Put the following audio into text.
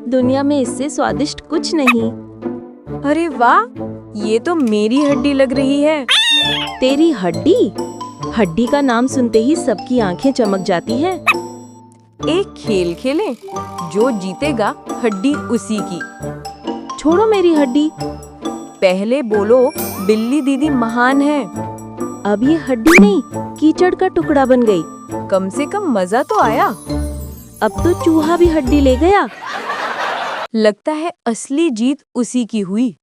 दुनिया में इससे स्वादिष्ट कुछ नहीं। अरे वाह, ये तो मेरी हड्डी लग रही है। तेरी हड्डी? हड्डी का नाम सुनते ही सबकी आंखें चमक जाती हैं। एक खेल खेलें, जो जीतेगा हड्डी उसी की। छोड़ो मेरी हड्डी। पहले बोलो बिल्ली दीदी महान है। अब ये हड्डी नहीं, कीचड़ का टुकड़ा बन गई। कम से कम मजा तो आया। अब तो चूहा भी हड्डी ले गया। लगता है असली जीत उसी की हुई।